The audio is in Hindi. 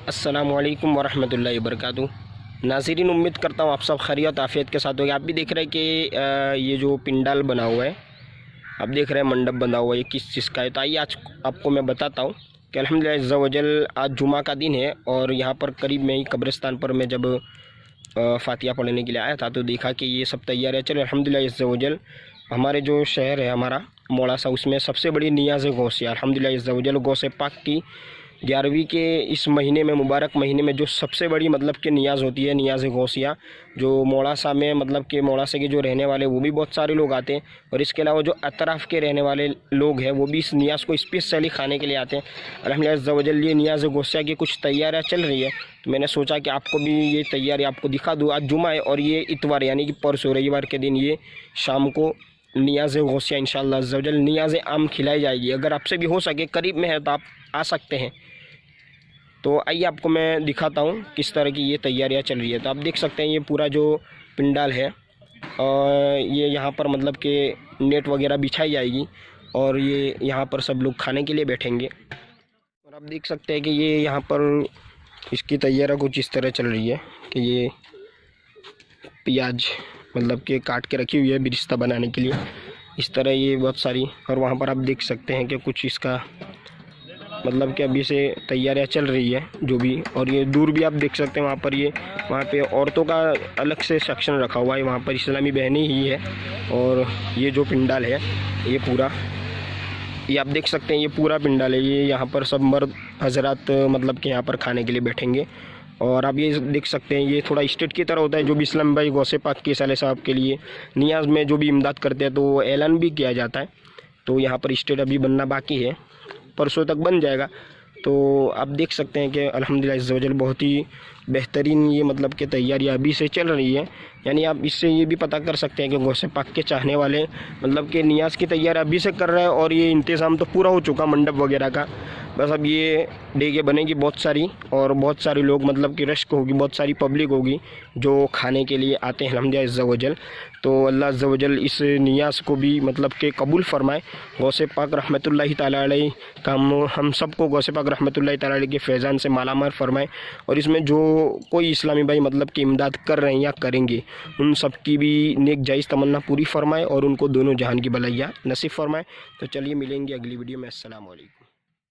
अस्सलामुअलैकुम वरहमतुल्लाहि वबरकातुहू। नाज़रीन, उम्मीद करता हूँ आप सब खैरियत आफ़ियत के साथ होंगे। आप भी देख रहे हैं कि ये जो पिंडाल बना हुआ है, आप देख रहे हैं मंडप बना हुआ है, ये किस चीज़ का है। तो आइए आज आपको मैं बताता हूँ कि अल्हम्दुलिल्लाह अज़्ज़ा वजल आज जुमा का दिन है और यहाँ पर करीब में ही कब्रिस्तान पर मैं जब फ़ातिहा पढ़ने के लिए आया था तो देखा कि ये सब तैयारियाँ चल। अल्हम्दुलिल्लाह अज़्ज़ा वजल हमारे जो शहर है हमारा मोड़ासा, उसमें सबसे बड़ी नियाज़ गौसिया अल्हम्दुलिल्लाह अज़्ज़ा वजल गौसे पाक की 11वीं के इस महीने में, मुबारक महीने में जो सबसे बड़ी मतलब कि नियाज़ होती है, नियाज़ गौसिया, जो मोड़ासा में मतलब कि मोड़ासा के जो रहने वाले वो भी बहुत सारे लोग आते हैं और इसके अलावा जो अतराफ़ के रहने वाले लोग हैं वो भी इस नियाज़ को स्पेशली खाने के लिए आते हैं। अल्हम्दुलिल्लाह अज़्ज़ा वजल ये नियाज़ गौसिया की कुछ तैयारियाँ चल रही है, तो मैंने सोचा कि आपको भी ये तैयारी आपको दिखा दूँ। आज जुमा है और ये इतवार यानी कि परसों रविवार के दिन ये शाम को नियाज़ गौसिया इंशाअल्लाह अज़्ज़ा वजल नियाज़ आम खिलाई जाएगी। अगर आपसे भी हो सके, करीब में है तो आप आ सकते हैं। तो आइए आपको मैं दिखाता हूँ किस तरह की ये तैयारियाँ चल रही है। तो आप देख सकते हैं ये पूरा जो पिंडाल है और ये यहाँ पर मतलब कि नेट वगैरह बिछाई जाएगी और ये यहाँ पर सब लोग खाने के लिए बैठेंगे। और आप देख सकते हैं कि ये यहाँ पर इसकी तैयारी कुछ इस तरह चल रही है कि ये प्याज मतलब कि काट के रखी हुई है बिरिस्ता बनाने के लिए, इस तरह ये बहुत सारी। और वहाँ पर आप देख सकते हैं कि कुछ इसका मतलब कि अभी से तैयारियां चल रही है जो भी। और ये दूर भी आप देख सकते हैं, वहाँ पर ये वहाँ पे औरतों का अलग से सेक्शन रखा हुआ है, वहाँ पर इस्लामी बहनें ही है। और ये जो पिंडाल है ये पूरा, ये आप देख सकते हैं ये पूरा पिंडाल है। ये यहाँ पर सब मर्द हजरात मतलब कि यहाँ पर खाने के लिए बैठेंगे। और आप ये देख सकते हैं ये थोड़ा स्टेट की तरह होता है, जो भी इस्लाम भाई गौसे पाक के साले साहब के लिए नियाज़ में जो भी इमदाद करते हैं तो वो ऐलान भी किया जाता है। तो यहाँ पर स्टेट अभी बनना बाकी है, परसों तक बन जाएगा। तो आप देख सकते हैं कि अल्हम्दुलिल्लाह अज़्ज़ा वजल बहुत ही बेहतरीन ये मतलब कि तैयारियाँ अभी से चल रही है। यानी आप इससे ये भी पता कर सकते हैं कि गौसे पाक के चाहने वाले मतलब कि नियाज़ की तैयारी अभी से कर रहे हैं और ये इंतज़ाम तो पूरा हो चुका मंडप वगैरह का। बस अब ये डेगे बनेगी बहुत सारी और बहुत सारे लोग मतलब कि रश्क होगी, बहुत सारी पब्लिक होगी जो खाने के लिए आते हैं अल्हम्दुलिल्लाह अज़्ज़ा वजल। तो अल्लाह अज़्ज़ा वजल इस नियाज़ को भी मतलब कि कबूल फ़रमाए। गौसे पाक रहमतुल्लाहि तआला अलैह का हम सबको गौसे पाक रहमतुल्लाहि तआला अलैह के फैज़ान से मालामाल फ़रमाए। और इसमें जो कोई इस्लामी भाई मतलब कि इमदाद कर रहे हैं या करेंगे उन सब की भी नेक जायज़ तमन्ना पूरी फ़रमाए और उनको दोनों जहान की भलाइयाँ नसीब फ़रमाए। तो चलिए मिलेंगे अगली वीडियो में। अस्सलाम वालेकुम।